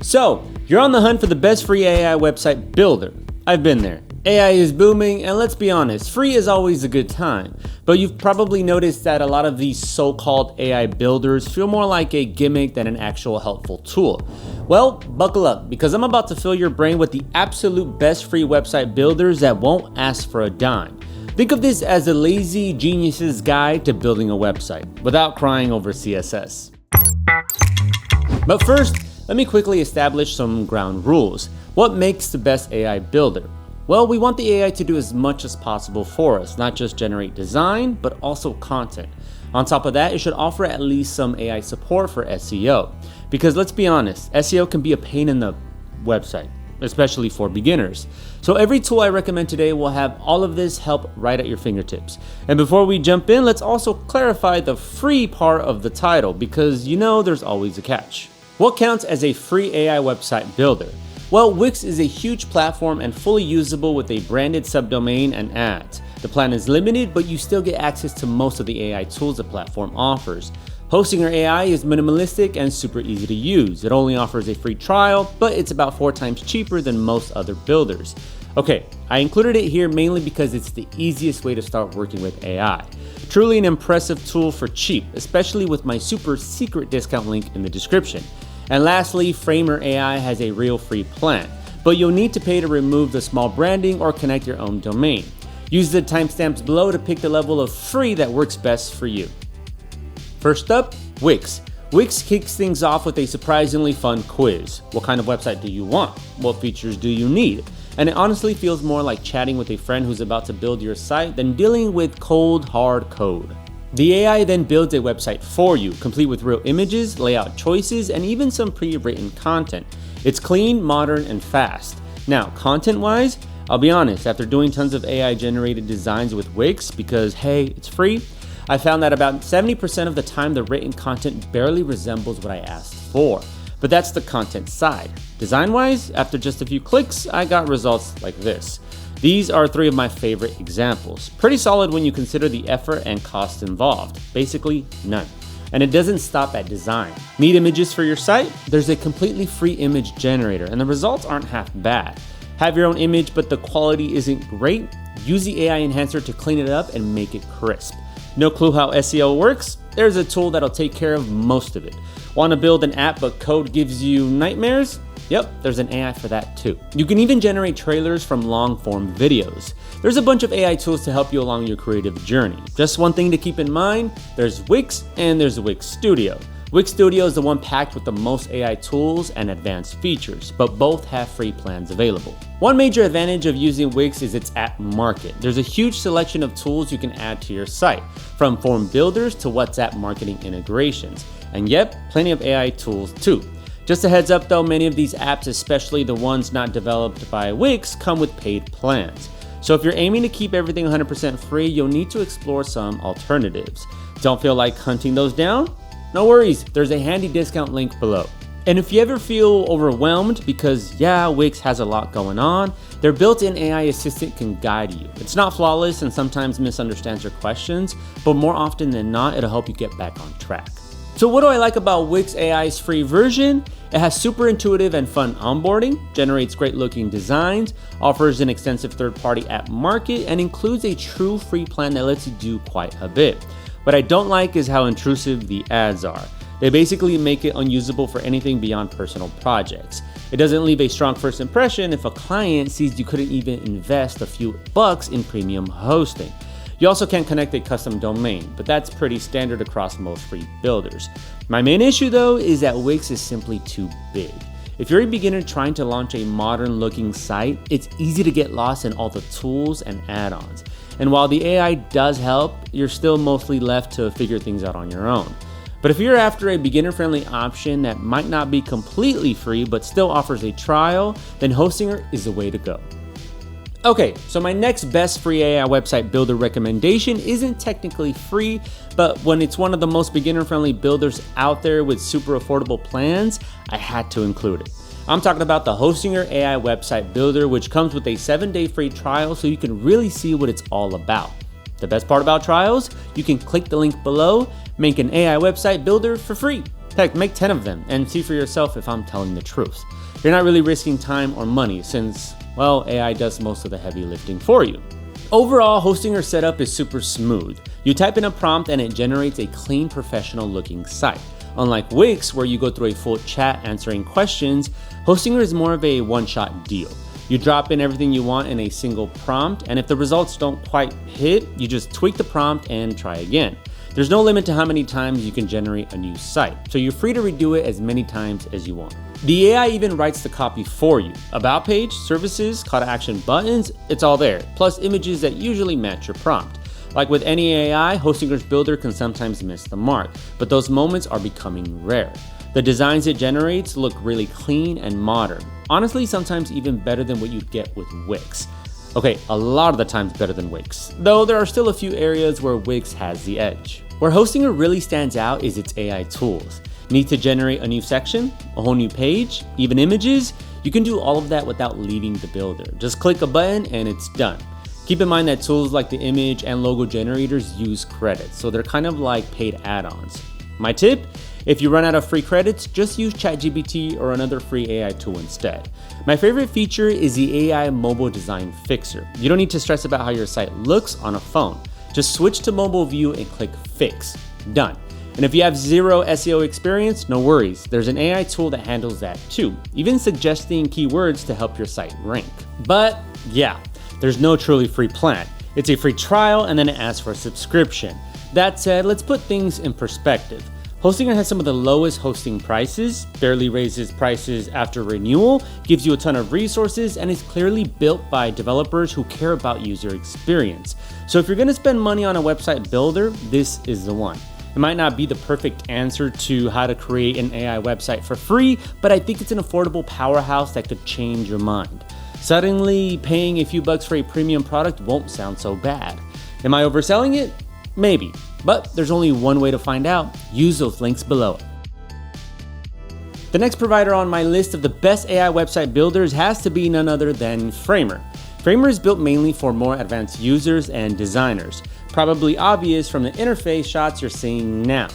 So, you're on the hunt for the best free AI website builder. I've been there. AI is booming, and let's be honest, free is always a good time. But you've probably noticed that a lot of these so-called AI builders feel more like a gimmick than an actual helpful tool. Well, buckle up, because I'm about to fill your brain with the absolute best free website builders that won't ask for a dime. Think of this as a lazy genius's guide to building a website, without crying over CSS. But first, let me quickly establish some ground rules. What makes the best AI builder? Well, we want the AI to do as much as possible for us, not just generate design, but also content. On top of that, it should offer at least some AI support for SEO. Because let's be honest, SEO can be a pain in the website, especially for beginners. So every tool I recommend today will have all of this help right at your fingertips. And before we jump in, let's also clarify the free part of the title, because you know there's always a catch. What counts as a free AI website builder? Well, Wix is a huge platform and fully usable with a branded subdomain and ads. The plan is limited, but you still get access to most of the AI tools the platform offers. Hosting your AI is minimalistic and super easy to use. It only offers a free trial, but it's about 4 times cheaper than most other builders. Okay, I included it here mainly because it's the easiest way to start working with AI. Truly an impressive tool for cheap, especially with my super secret discount link in the description. And lastly, Framer AI has a real free plan, but you'll need to pay to remove the small branding or connect your own domain. Use the timestamps below to pick the level of free that works best for you. First up, Wix. Wix kicks things off with a surprisingly fun quiz. What kind of website do you want? What features do you need? And it honestly feels more like chatting with a friend who's about to build your site than dealing with cold, hard code. The AI then builds a website for you, complete with real images, layout choices, and even some pre-written content. It's clean, modern, and fast. Now, content-wise, I'll be honest, after doing tons of AI-generated designs with Wix, because hey, it's free, I found that about 70% of the time the written content barely resembles what I asked for. But that's the content side. Design-wise, after just a few clicks, I got results like this. These are 3 of my favorite examples. Pretty solid when you consider the effort and cost involved. Basically, none. And it doesn't stop at design. Need images for your site? There's a completely free image generator, and the results aren't half bad. Have your own image, but the quality isn't great? Use the AI enhancer to clean it up and make it crisp. No clue how SEO works? There's a tool that'll take care of most of it. Want to build an app but code gives you nightmares? Yep, there's an AI for that too. You can even generate trailers from long-form videos. There's a bunch of AI tools to help you along your creative journey. Just one thing to keep in mind, there's Wix and there's Wix Studio. Wix Studio is the one packed with the most AI tools and advanced features, but both have free plans available. One major advantage of using Wix is its app market. There's a huge selection of tools you can add to your site, from form builders to WhatsApp marketing integrations. And yep, plenty of AI tools too. Just a heads up though, many of these apps, especially the ones not developed by Wix, come with paid plans. So if you're aiming to keep everything 100% free, you'll need to explore some alternatives. Don't feel like hunting those down? No worries, there's a handy discount link below. And if you ever feel overwhelmed because Wix has a lot going on, their built-in AI assistant can guide you. It's not flawless and sometimes misunderstands your questions, but more often than not, it'll help you get back on track. So what do I like about Wix AI's free version? It has super intuitive and fun onboarding, generates great looking designs, offers an extensive third-party app market, and includes a true free plan that lets you do quite a bit. What I don't like is how intrusive the ads are. They basically make it unusable for anything beyond personal projects. It doesn't leave a strong first impression if a client sees you couldn't even invest a few bucks in premium hosting. You also can't connect a custom domain, but that's pretty standard across most free builders. My main issue though is that Wix is simply too big. If you're a beginner trying to launch a modern looking site, it's easy to get lost in all the tools and add-ons. And while the AI does help, you're still mostly left to figure things out on your own. But if you're after a beginner-friendly option that might not be completely free but still offers a trial, then Hostinger is the way to go. Okay, so my next best free AI website builder recommendation isn't technically free, but when it's one of the most beginner-friendly builders out there with super affordable plans, I had to include it. I'm talking about the Hostinger AI website builder, which comes with a 7-day free trial so you can really see what it's all about. The best part about trials, you can click the link below, make an AI website builder for free. Heck, make 10 of them and see for yourself if I'm telling the truth. You're not really risking time or money since, well, AI does most of the heavy lifting for you. Overall, Hostinger setup is super smooth. You type in a prompt and it generates a clean, professional looking site. Unlike Wix, where you go through a full chat answering questions, Hostinger is more of a one-shot deal. You drop in everything you want in a single prompt, and if the results don't quite hit, you just tweak the prompt and try again. There's no limit to how many times you can generate a new site, so you're free to redo it as many times as you want. The AI even writes the copy for you. About page, services, call to action buttons, it's all there, plus images that usually match your prompt. Like with any AI, Hostinger's builder can sometimes miss the mark, but those moments are becoming rare. The designs it generates look really clean and modern. Honestly, sometimes even better than what you'd get with Wix. Okay, a lot of the times better than Wix, though there are still a few areas where Wix has the edge. Where Hostinger really stands out is its AI tools. Need to generate a new section, a whole new page, even images? You can do all of that without leaving the builder. Just click a button and it's done. Keep in mind that tools like the image and logo generators use credits, so they're kind of like paid add-ons. My tip? If you run out of free credits, just use ChatGPT or another free AI tool instead. My favorite feature is the AI Mobile Design Fixer. You don't need to stress about how your site looks on a phone. Just switch to mobile view and click Fix. Done. And if you have zero SEO experience, no worries. There's an AI tool that handles that too, even suggesting keywords to help your site rank. But yeah, there's no truly free plan. It's a free trial and then it asks for a subscription. That said, let's put things in perspective. Hostinger has some of the lowest hosting prices, barely raises prices after renewal, gives you a ton of resources, and is clearly built by developers who care about user experience. So if you're going to spend money on a website builder, this is the one. It might not be the perfect answer to how to create an AI website for free, but I think it's an affordable powerhouse that could change your mind. Suddenly, paying a few bucks for a premium product won't sound so bad. Am I overselling it? Maybe, but there's only one way to find out. Use those links below. The next provider on my list of the best AI website builders has to be none other than Framer. Framer is built mainly for more advanced users and designers. Probably obvious from the interface shots you're seeing now.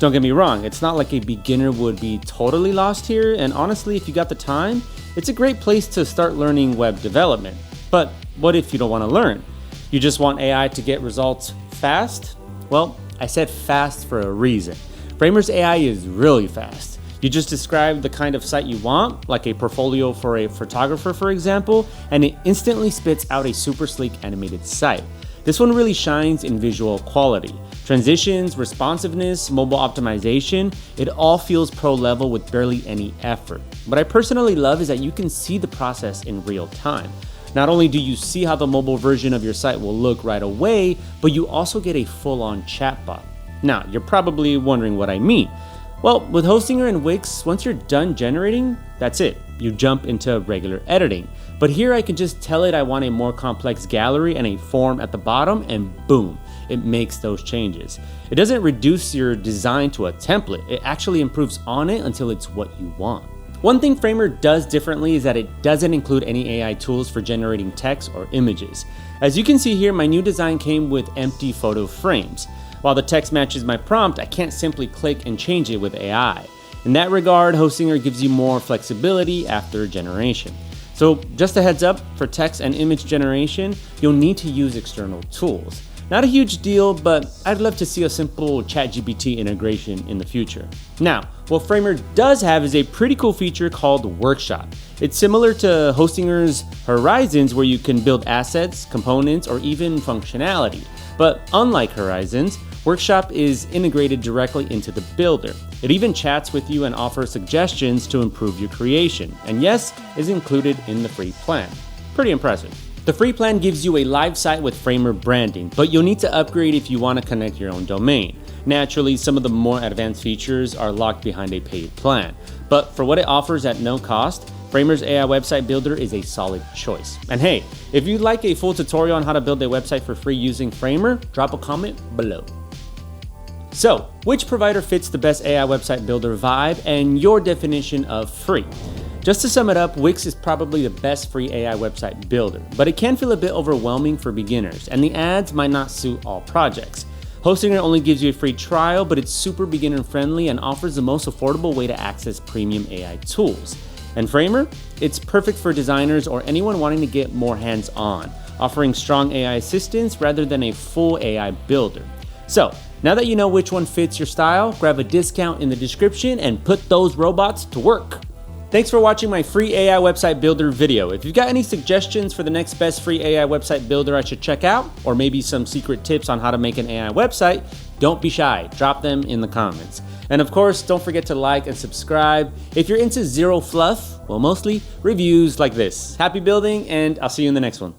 Don't get me wrong, it's not like a beginner would be totally lost here, and honestly, if you got the time, it's a great place to start learning web development. But what if you don't want to learn? You just want AI to get results fast? Well, I said fast for a reason. Framer's AI is really fast. You just describe the kind of site you want, like a portfolio for a photographer, for example, and it instantly spits out a super sleek animated site. This one really shines in visual quality. Transitions, responsiveness, mobile optimization, it all feels pro level with barely any effort. What I personally love is that you can see the process in real time. Not only do you see how the mobile version of your site will look right away, but you also get a full-on chatbot. Now, you're probably wondering what I mean. Well, with Hostinger and Wix, once you're done generating, that's it. You jump into regular editing. But here I can just tell it I want a more complex gallery and a form at the bottom, and boom, it makes those changes. It doesn't reduce your design to a template. It actually improves on it until it's what you want. One thing Framer does differently is that it doesn't include any AI tools for generating text or images. As you can see here, my new design came with empty photo frames. While the text matches my prompt, I can't simply click and change it with AI. In that regard, Hostinger gives you more flexibility after generation. So just a heads up, for text and image generation, you'll need to use external tools. Not a huge deal, but I'd love to see a simple ChatGPT integration in the future. Now, what Framer does have is a pretty cool feature called Workshop. It's similar to Hostinger's Horizons, where you can build assets, components, or even functionality. But unlike Horizons, Workshop is integrated directly into the builder. It even chats with you and offers suggestions to improve your creation, and yes, is included in the free plan. Pretty impressive. The free plan gives you a live site with Framer branding, but you'll need to upgrade if you want to connect your own domain. Naturally, some of the more advanced features are locked behind a paid plan, but for what it offers at no cost, Framer's AI website builder is a solid choice. And hey, if you'd like a full tutorial on how to build a website for free using Framer, drop a comment below. So, which provider fits the best AI website builder vibe and your definition of free? Just to sum it up, Wix is probably the best free AI website builder, but it can feel a bit overwhelming for beginners, and the ads might not suit all projects. Hostinger only gives you a free trial, but it's super beginner friendly and offers the most affordable way to access premium AI tools. And Framer? It's perfect for designers or anyone wanting to get more hands-on, offering strong AI assistance rather than a full AI builder. So, now that you know which one fits your style, grab a discount in the description and put those robots to work. Thanks for watching my free AI website builder video. If you've got any suggestions for the next best free AI website builder I should check out, or maybe some secret tips on how to make an AI website, don't be shy, drop them in the comments. And of course, don't forget to like and subscribe. If you're into zero fluff, well, mostly reviews like this. Happy building, and I'll see you in the next one.